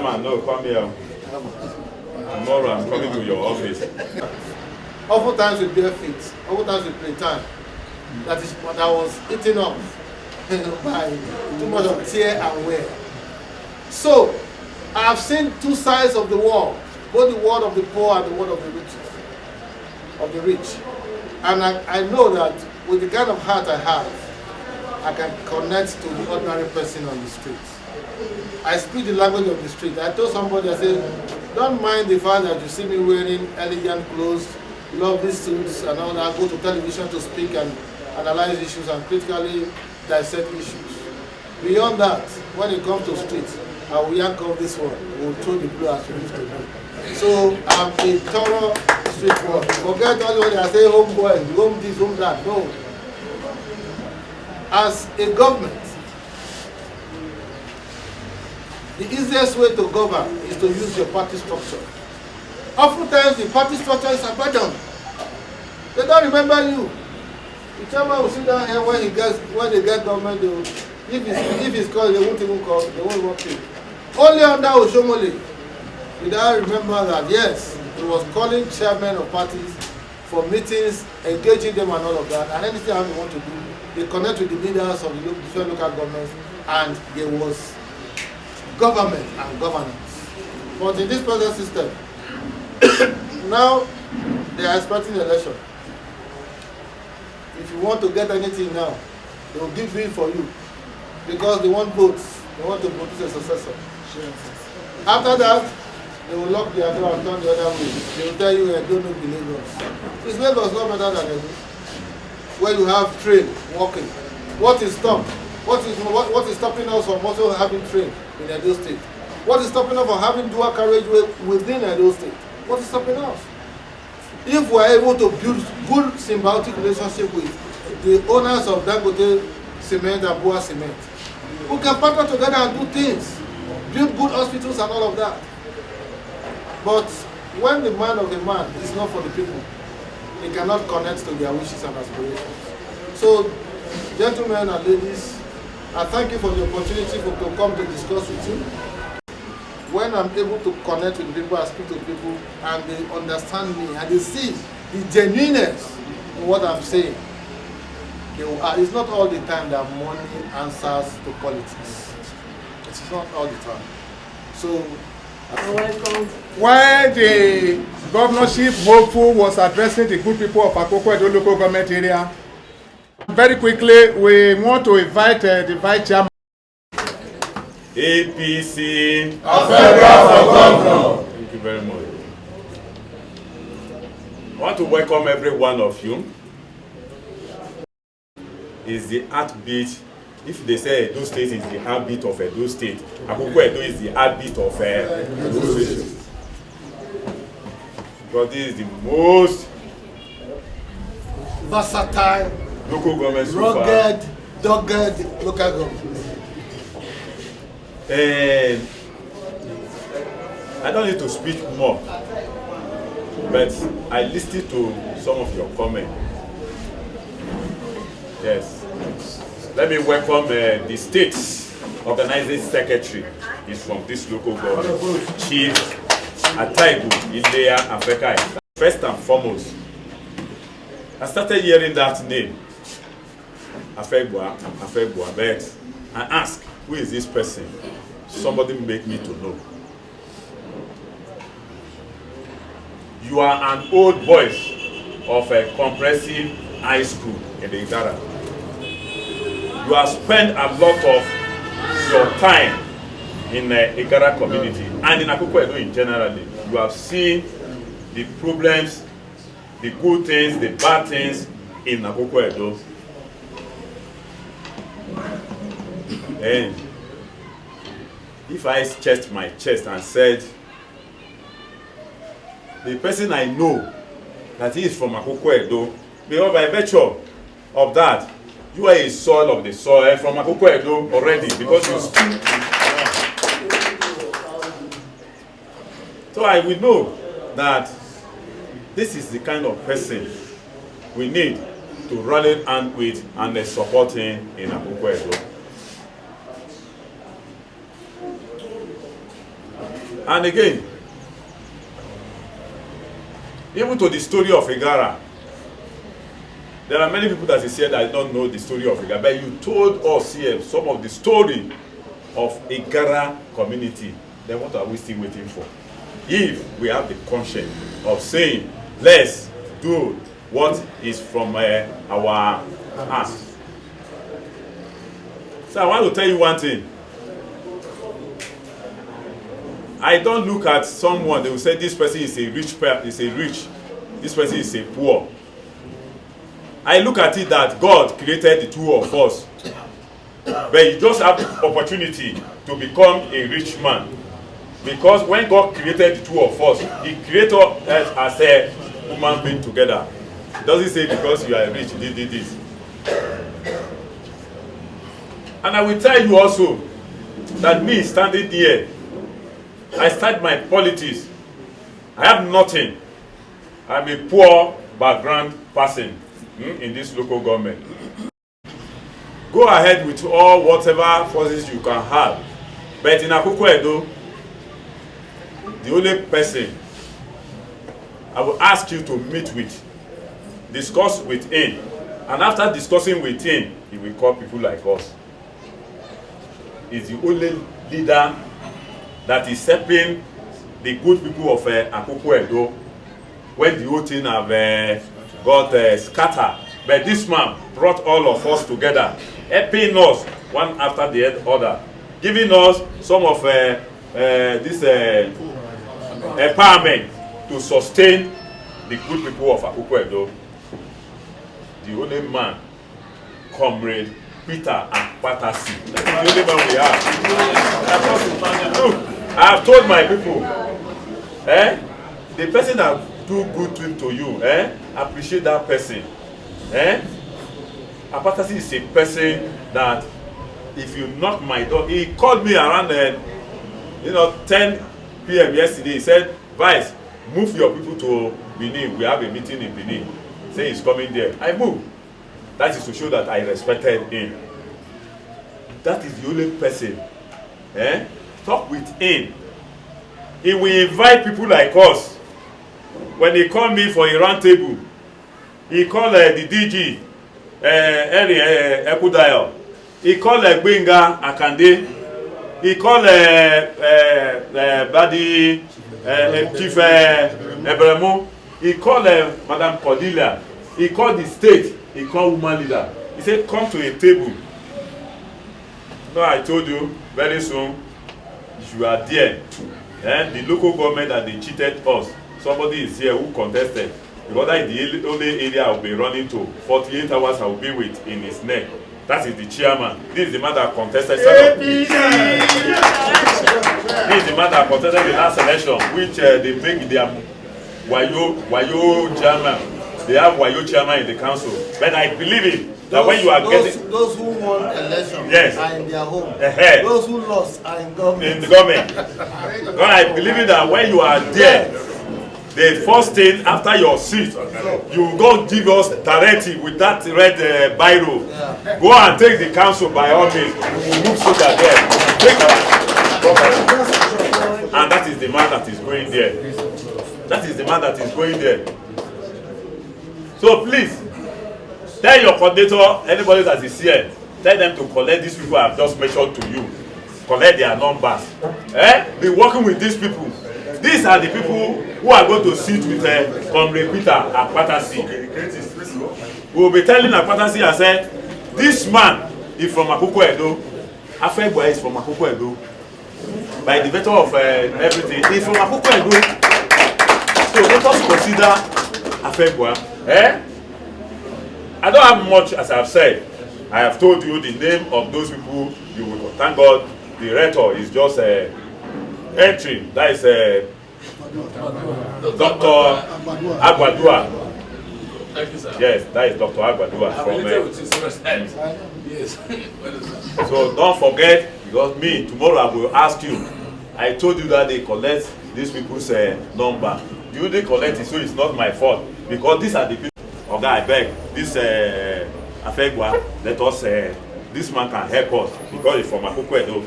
Chairman, no, come here. Tomorrow I'm coming to your office. Oftentimes we bear feet, oftentimes we play time. That is what I was eaten up by too much of tear and wear. So, I have seen two sides of the world, both the world of the poor and the world of the rich. And I know that with the kind of heart I have, I can connect to the ordinary person on the street. I speak the language of the street. I told somebody, I said, don't mind the fact that you see me wearing elegant clothes, lovely suits and all that. I go to television to speak and analyze issues and critically dissect issues. Beyond that, when it comes to streets, I will yank off this one. We will throw the blue as we used to do. So I'm a thorough street boy. Forget all when I say home boy, home this, home that. No. As a government, the easiest way to govern is to use your party structure. Oftentimes the party structure is abandoned. They don't remember you. The chairman will sit down here when they get government, if it's called, they won't even call, they won't work it. Only under Oshomole, did I remember that, yes, he was calling chairmen of parties for meetings, engaging them and all of that, and anything they want to do, they connect with the leaders of the different local governments, and there was government and governance. But in this present system, now they are expecting election. If you want to get anything now, they will give in for you because they want votes. They want to produce a successor. After that, they will lock their door and turn the other way. They will tell you, I don't know the Lagos. Is Lagos not better than Edo? Where you have train walking. What is stopped? What is stopping us from also having train in Edo State? What is stopping us from having dual carriageway within Edo State? What is stopping us? If we are able to build good symbiotic relationship with the owners of Dangote Cement and Boa Cement, we can partner together and do things, build good hospitals and all of that. But when the man of the man is not for the people, he cannot connect to their wishes and aspirations. So, gentlemen and ladies, I thank you for the opportunity to come to discuss with you. When I'm able to connect with people, I speak to people, and they understand me, and they see the genuineness in what I'm saying. It's not all the time that money answers to politics. It's not all the time. So, welcome. While the governorship hopeful was addressing the good people of Akoko Edo local government area, very quickly we want to invite the vice chairman. APC. Afegbua for governor. Thank you very much. I want to welcome every one of you. Is the heartbeat. If they say Edo State is the heartbeat of Edo State, Akoko Edo is the heartbeat of Edo State. Because this is the most versatile, local government, rugged, dogged local government. And I don't need to speak more, but I listened to some of your comments. Yes. Let me welcome the state's organizing secretary. He's from this local government, Chief Afegbua. First and foremost, I started hearing that name, Afegbua, but I asked, who is this person? Somebody make me to know. You are an old voice of a comprehensive high school in the Igara. You have spent a lot of your time in the Igara community and in Akoko Edo in generally. You have seen the problems, the good things, the bad things in Akoko Edo. And if I checked my chest and said, the person I know that he is from Akoko Edo, because by virtue of that, you are a soil of the soil from Akoko Edo already, because you speak. So I will know that this is the kind of person we need to rally hand with and support him in Akoko Edo. And again, even to the story of Igara, there are many people that is here that don't know the story of Igara, but you told us here some of the story of Igara community. Then what are we still waiting for? If we have the conscience of saying, let's do what is from our hands. So I want to tell you one thing. I don't look at someone, they will say this person is a rich, this person is a poor. I look at it that God created the two of us. But you just have the opportunity to become a rich man. Because when God created the two of us, He created us as a human being together. It doesn't say because you are rich, this. And I will tell you also that me standing here, I start my politics. I have nothing. I'm a poor background person in this local government. Go ahead with all whatever forces you can have. But in Akoko Edo, the only person I will ask you to meet with, discuss with him, and after discussing with him, he will call people like us. He's the only leader that is helping the good people of Akoko Edo when the whole thing have got scattered. But this man brought all of us together, helping us one after the other, giving us some of this empowerment to sustain the good people of Akoko Edo. The only man, Comrade Peter Akpatasi. The only man we have. I have told my people, the person that do good thing to you, appreciate that person. Akpatasi is a person that if you knock my door, he called me around 10 p.m. yesterday. He said, Vice, move your people to Benin. We have a meeting in Benin. Say he's coming there. I moved. That is to show that I respected him. That is the only person. Talk with him. He will invite people like us. When he call me for a round table, he call the DG, Ekudayo. He call Gbenga Akande. He call Badi Chief Ebremo. He call Madam Cordelia. He call the state. He call woman leader. He said, come to a table. No, I told you, very soon, if you are there, the local government that they cheated us, somebody is here who contested. Because that is the only area I will be running to. 48 hours I will be with in his neck. That is the chairman. This is the man that contested. This is the man that contested the last election, which they make their Wayo chairman. They have Wayo chairman in the council. But I believe it. That when you are those who won election are in their home. Those who lost are in government. In the government. God, I believe it that when you are there, the first thing after your seat, you go give us directive with that red biro. Yeah. Go and take the council by all means. We will move so that there. And that is the man that is going there. That is the man that is going there. So please, tell your coordinator, anybody that is here, tell them to collect these people I have just mentioned to you. Collect their numbers. Be working with these people. These are the people who are going to sit with Comrade Peter Akpatasi. We will be telling Akpatasi and say, this man is from Akoko Edo. Afegbua is from Akoko Edo. By the virtue of everything, he is from Akoko Edo. So let us consider Afegbua. I don't have much as I have said. I have told you the name of those people you will. Thank God the rector is just entry. That is Dr. Agwadua. Thank you, sir. Yes, that is Dr. Agwadua from Yes. So don't forget, because me tomorrow I will ask you. I told you that they collect these people's number. You they collect it, so it's not my fault. Because these are the people. Okay, I beg this Afegbua, let us this man can help us because he's from Akoko Edo.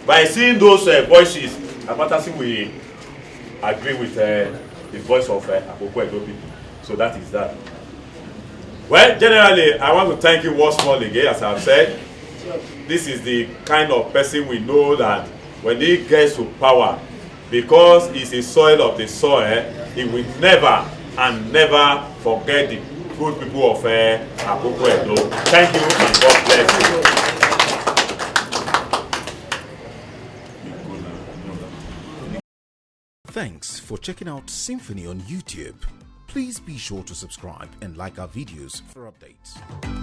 By seeing those voices, Abatasi, we agree with the voice of Akoko Edo people. So that is that. Well, generally, I want to thank you once more again, as I've said. This is the kind of person we know that when he gets to power, because he's a soil of the soil, he will never and never forget the good people of Akoko Edo. Thank you and God bless you. Thanks for checking out SYMFONI on YouTube. Please be sure to subscribe and like our videos for updates.